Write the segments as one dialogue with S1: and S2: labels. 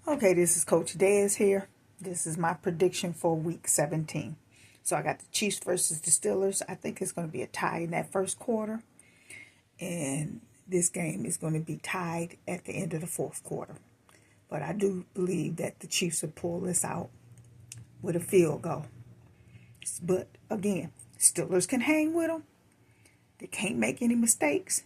S1: Okay, this is Coach Dez here. This is my prediction for week 17. So I got the Chiefs versus the Steelers. I think it's going to be a tie in that first quarter. And this game is going to be tied at the end of the fourth quarter. But I do believe that the Chiefs will pull this out with a field goal. But again, Steelers can hang with them. They can't make any mistakes.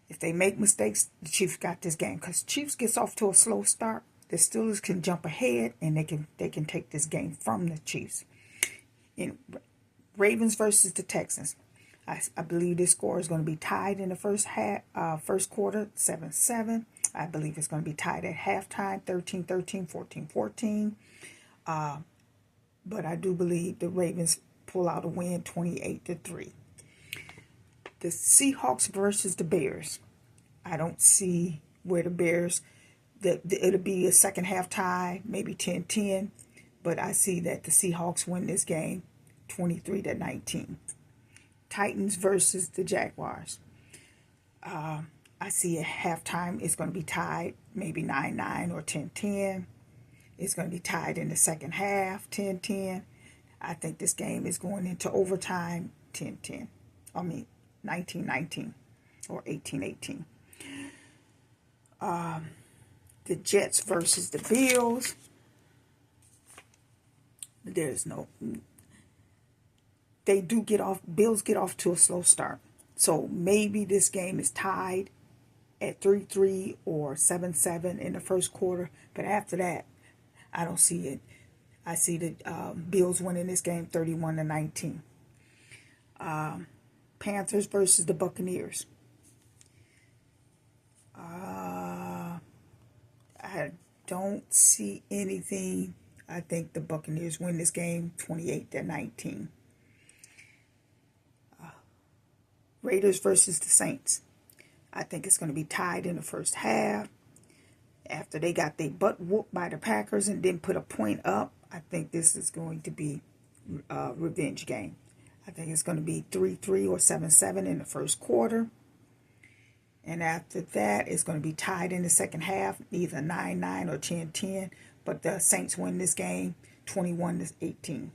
S1: If they make mistakes, the Chiefs got this game. Because Chiefs gets off to a slow start, the Steelers can jump ahead and they can take this game from the Chiefs. In Ravens versus the Texans, I believe this score is going to be tied in the first quarter, 7-7. I believe it's going to be tied at halftime, 13-13, 14-14. But I do believe the Ravens pull out a win, 28-3. The Seahawks versus the Bears. I don't see where the Bears, it'll be a second half tie, maybe 10-10. But I see that the Seahawks win this game 23-19. Titans versus the Jaguars. I see at halftime it's going to be tied, maybe 9-9 or 10-10. It's going to be tied in the second half, 10-10. I think this game is going into overtime, 10-10. 19-19 or 18-18. The Jets versus the Bills. Bills get off to a slow start. So maybe this game is tied at 3-3 or 7-7 in the first quarter. But after that, I don't see it. I see the Bills winning this game 31-19. Panthers versus the Buccaneers. I don't see anything. I think the Buccaneers win this game 28-19. Raiders versus the Saints. I think it's going to be tied in the first half. After they got their butt whooped by the Packers and then put a point up, I think this is going to be a revenge game. I think it's going to be 3-3 or 7-7 in the first quarter. And after that, it's going to be tied in the second half, either 9-9 or 10-10. But the Saints win this game 21-18.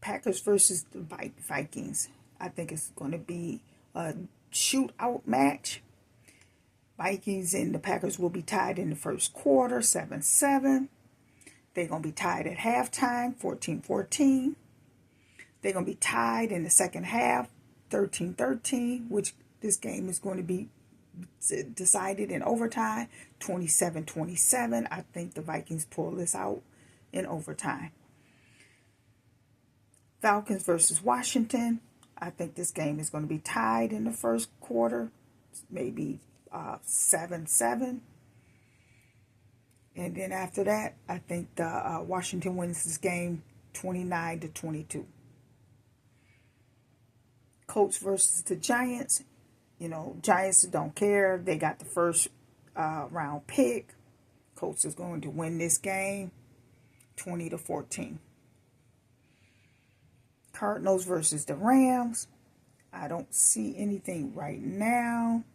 S1: Packers versus the Vikings. I think it's going to be a shootout match. Vikings and the Packers will be tied in the first quarter, 7-7. They're going to be tied at halftime, 14-14. They're going to be tied in the second half, 13-13, which this game is going to be decided in overtime, 27-27. I think the Vikings pull this out in overtime. Falcons versus Washington. I think this game is going to be tied in the first quarter, maybe 7-7. And then after that, I think the Washington wins this game 29-22. Colts versus the Giants. Giants don't care. They got the first round pick. Colts is going to win this game 20-14. Cardinals versus the Rams. I don't see anything right now.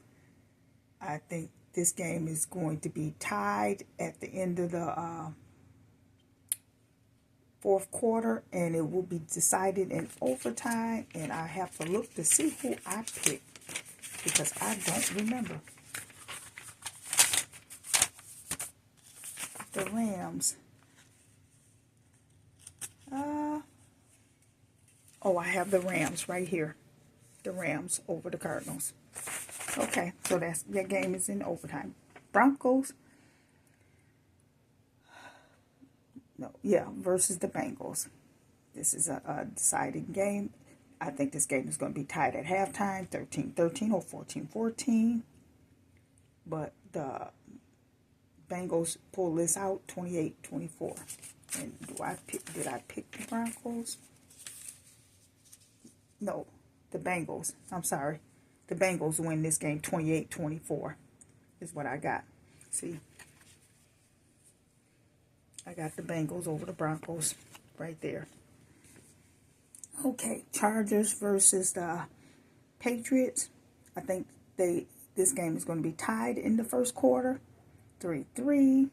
S1: I think this game is going to be tied at the end of the fourth quarter, and it will be decided in overtime. And I have to look to see who I picked because I don't remember. The Rams. I have the Rams right here. The Rams over the Cardinals. Okay, so that game is in overtime. Broncos. Versus the Bengals. This is a deciding game. I think this game is going to be tied at halftime, 13-13 or 14-14. But the Bengals pull this out, 28-24. And did I pick the Broncos? No, the Bengals. I'm sorry. The Bengals win this game 28-24 is what I got. See? I got the Bengals over the Broncos right there. Okay, Chargers versus the Patriots. I think this game is going to be tied in the first quarter, 3-3.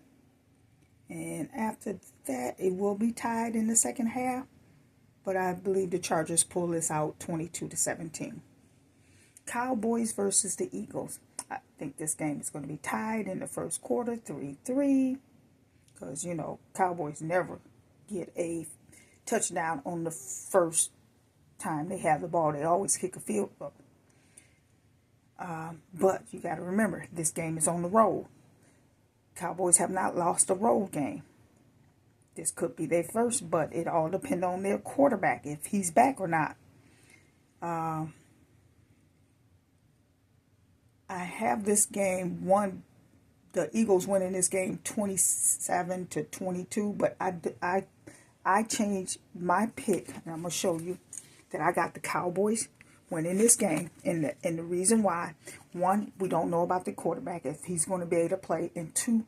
S1: And after that, it will be tied in the second half. But I believe the Chargers pull this out 22-17. Cowboys versus the Eagles. I think this game is going to be tied in the first quarter, 3-3. Because, you know, Cowboys never get a touchdown on the first time they have the ball. They always kick a field goal. But you got to remember, this game is on the road. Cowboys have not lost a road game. This could be their first, but it all depends on their quarterback, if he's back or not. I have this game the Eagles winning this game 27-22, but I changed my pick, and I'm gonna show you that I got the Cowboys winning this game, and the reason why: one, we don't know about the quarterback, if he's going to be able to play, and two,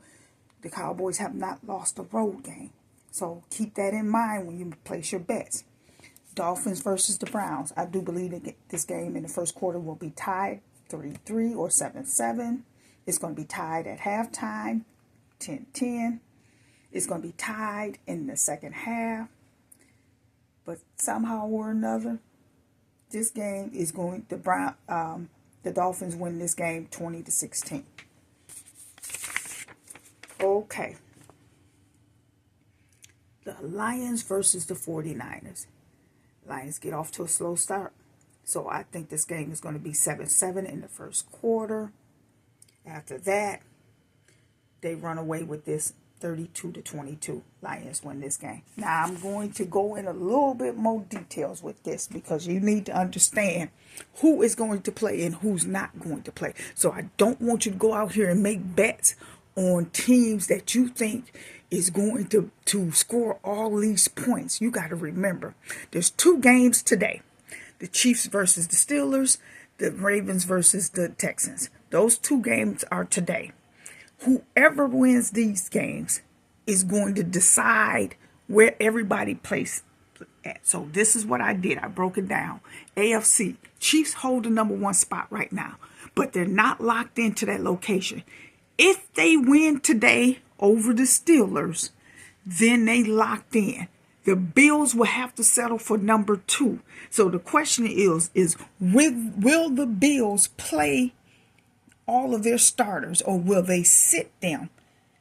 S1: the Cowboys have not lost a road game. So keep that in mind when you place your bets. Dolphins versus the Browns. I do believe that this game in the first quarter will be tied 3-3 or 7-7. It's going to be tied at halftime 10-10. It's going to be tied in the second half. But somehow or another, this game is going the Dolphins win this game 20-16. Okay. The Lions versus the 49ers. Lions get off to a slow start. So I think this game is going to be 7-7 in the first quarter. After that, they run away with this 32-22. Lions win this game. Now I'm going to go in a little bit more details with this, because you need to understand who is going to play and who's not going to play. So I don't want you to go out here and make bets on teams that you think is going to score all these points. You got to remember, there's 2 games today. The Chiefs versus the Steelers, the Ravens versus the Texans. Those 2 games are today. Whoever wins these games is going to decide where everybody plays at. So this is what I did. I broke it down. AFC, Chiefs hold the #1 spot right now, but they're not locked into that location. If they win today over the Steelers, then they locked in. The Bills will have to settle for #2. So the question is will the Bills play all of their starters, or will they sit them?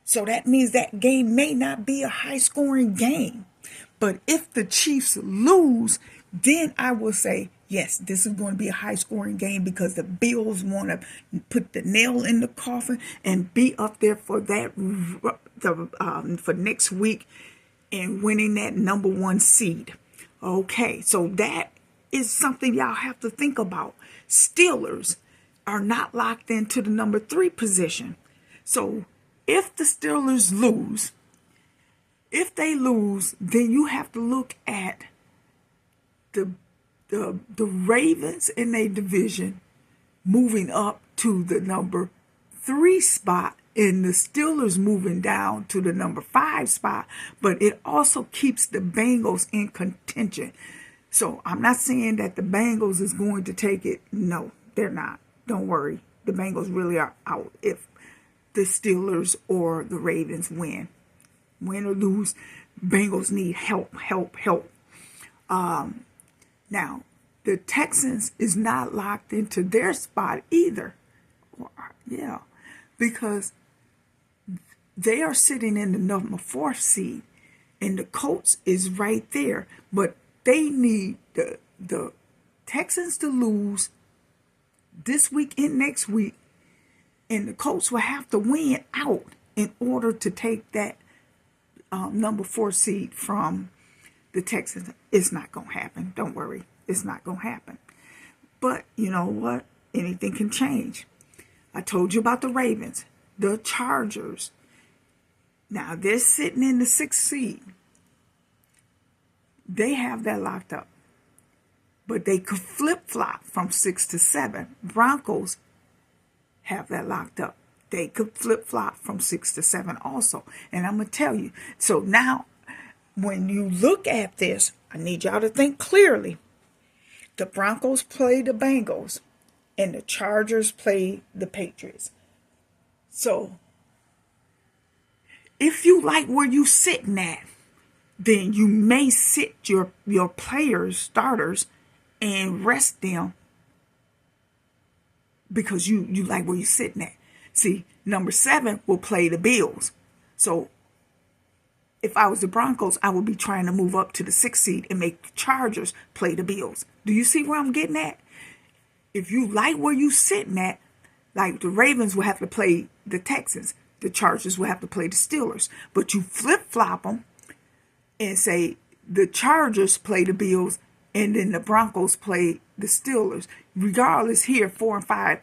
S1: So that means that game may not be a high-scoring game. But if the Chiefs lose, then I will say, yes, this is going to be a high-scoring game, because the Bills want to put the nail in the coffin and be up there for that for next week and winning that #1 seed. Okay, so that is something y'all have to think about. Steelers are not locked into the #3 position. So if the Steelers lose, then you have to look at the Ravens in their division moving up to the #3 spot, and the Steelers moving down to the #5 spot. But it also keeps the Bengals in contention. So I'm not saying that the Bengals is going to take it. No, they're not. Don't worry. The Bengals really are out if the Steelers or the Ravens win. Win or lose, Bengals need help. Now, the Texans is not locked into their spot either. Yeah, because they are sitting in the #4 seed, and the Colts is right there. But they need the Texans to lose this week and next week, and the Colts will have to win out in order to take that #4 seed from the Texans. It's not going to happen. Don't worry. It's not going to happen. But you know what? Anything can change. I told you about the Ravens, the Chargers. Now they're sitting in the 6th seed. They have that locked up. But they could flip-flop from 6 to 7. Broncos have that locked up. They could flip-flop from 6 to 7 also. And I'm going to tell you. So now, when you look at this, I need y'all to think clearly. The Broncos play the Bengals, and the Chargers play the Patriots. So If you like where you sitting at, then you may sit your players, starters, and rest them because you like where you're sitting at. See, number 7 will play the Bills. So if I was the Broncos, I would be trying to move up to the 6th seed and make the Chargers play the Bills. Do you see where I'm getting at? If you like where you sitting at, like the Ravens will have to play the Texans. The Chargers will have to play the Steelers. But you flip-flop them and say the Chargers play the Bills and then the Broncos play the Steelers. Regardless here, 4 and 5,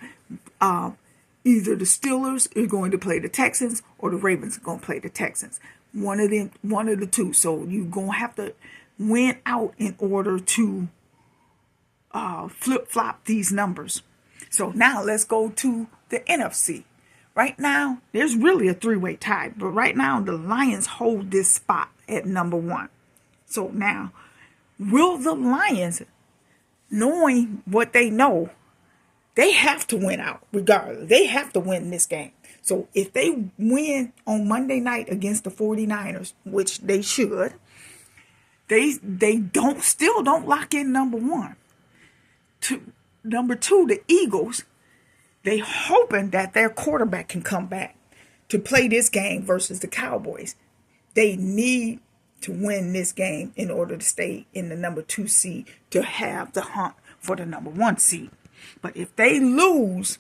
S1: either the Steelers are going to play the Texans or the Ravens are going to play the Texans. One of the two. So you're going to have to win out in order to flip-flop these numbers. So now let's go to the NFC. Right now, there's really a 3-way tie. But right now, the Lions hold this spot at number 1. So now, will the Lions, knowing what they know, they have to win out regardless. They have to win this game. So if they win on Monday night against the 49ers, which they should, they still don't lock in number 1. Number 2, the Eagles, they hoping that their quarterback can come back to play this game versus the Cowboys. They need to win this game in order to stay in the number 2 seed to have the hunt for the number 1 seed. But if they lose,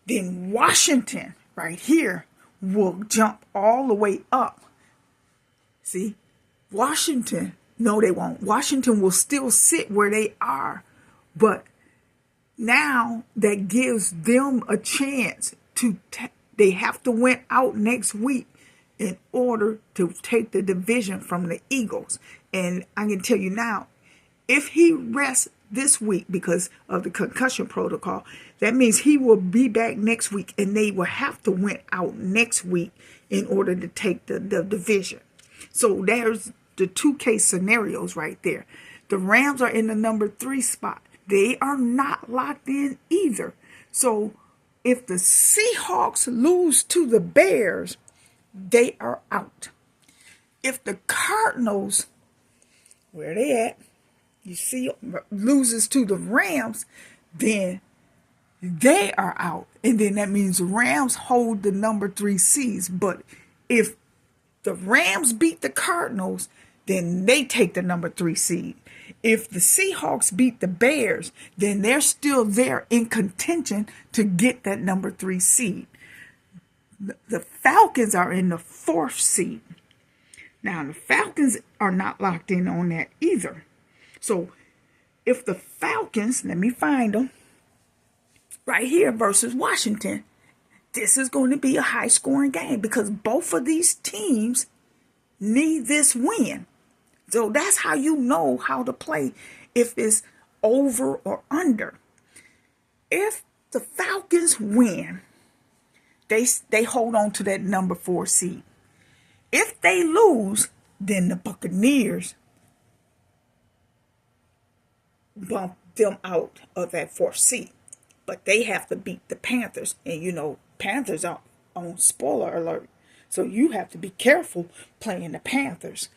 S1: then Washington right here will jump all the way up. See, Washington, no, they won't. Washington will still sit where they are, but now that gives them a chance to, they have to win out next week in order to take the division from the Eagles. And I can tell you now, if he rests this week because of the concussion protocol, that means he will be back next week and they will have to win out next week in order to take the division. So there's the 2 case scenarios right there. The Rams are in the number 3 spot. They are not locked in either. So if the Seahawks lose to the Bears, they are out. If the Cardinals, where they at, you see, loses to the Rams, then they are out. And then that means the Rams hold the number 3 seeds. But if the Rams beat the Cardinals, then they take the number 3 seed. If the Seahawks beat the Bears, then they're still there in contention to get that number 3 seed. The Falcons are in the 4th seed. Now, the Falcons are not locked in on that either. So, if the Falcons, let me find them, right here versus Washington, this is going to be a high-scoring game because both of these teams need this win. So that's how you know how to play if it's over or under. If the Falcons win, they hold on to that number 4 seed. If they lose, then the Buccaneers bump them out of that 4th seed. But they have to beat the Panthers. And you know, Panthers are on spoiler alert. So you have to be careful playing the Panthers.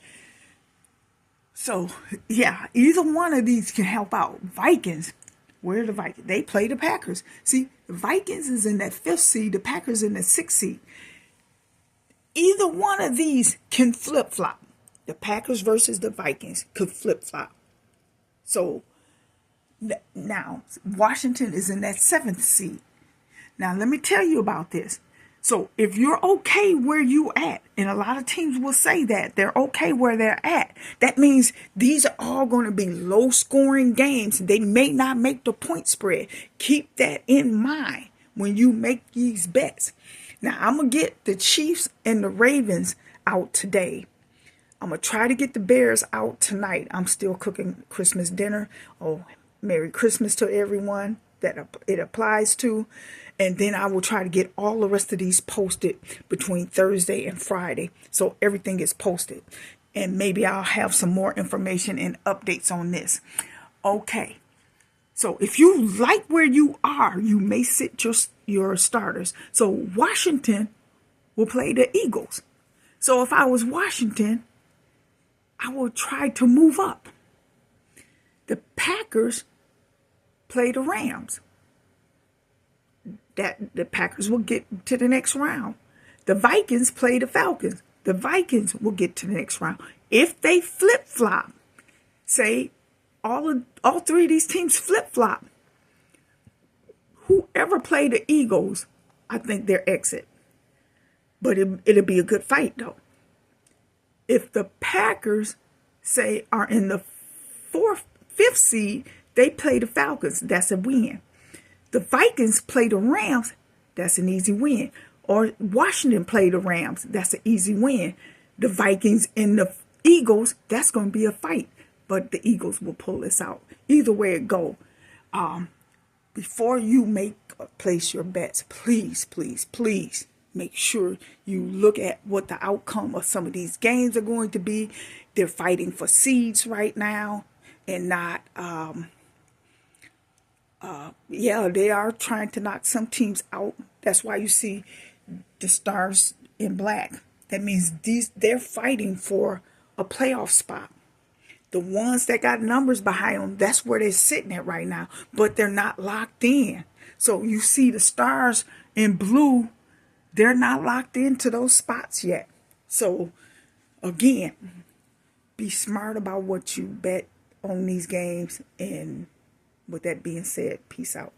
S1: So, yeah, either one of these can help out. Vikings, where are the Vikings? They play the Packers. See, the Vikings is in that 5th seed, the Packers in the 6th seed. Either one of these can flip-flop. The Packers versus the Vikings could flip-flop. So, now, Washington is in that 7th seed. Now, let me tell you about this. So if you're okay where you at, and a lot of teams will say that they're okay where they're at, that means these are all going to be low scoring games. They may not make the point spread. Keep that in mind when you make these bets. Now I'm going to get the Chiefs and the Ravens out today. I'm going to try to get the Bears out tonight. I'm still cooking Christmas dinner. Oh, Merry Christmas to everyone that it applies to. And then I will try to get all the rest of these posted between Thursday and Friday. So everything is posted. And maybe I'll have some more information and updates on this. Okay. So if you like where you are, you may sit your starters. So Washington will play the Eagles. So if I was Washington, I would try to move up. The Packers play the Rams. That the Packers will get to the next round. The Vikings play the Falcons. The Vikings will get to the next round. If they flip-flop, say all three of these teams flip-flop, whoever play the Eagles, I think they're exit. But it'll be a good fight, though. If the Packers, say, are in the fifth seed, they play the Falcons. That's a win. The Vikings play the Rams. That's an easy win. Or Washington play the Rams. That's an easy win. The Vikings and the Eagles, that's going to be a fight. But the Eagles will pull this out. Either way it go. Before you place your bets, please, please, please make sure you look at what the outcome of some of these games are going to be. They're fighting for seeds right now and not, they are trying to knock some teams out. That's why you see the stars in black. That means they're fighting for a playoff spot. The ones that got numbers behind them, that's where they're sitting at right now. But they're not locked in. So you see the stars in blue, they're not locked into those spots yet. So again, be smart about what you bet on these games. And with that being said, peace out.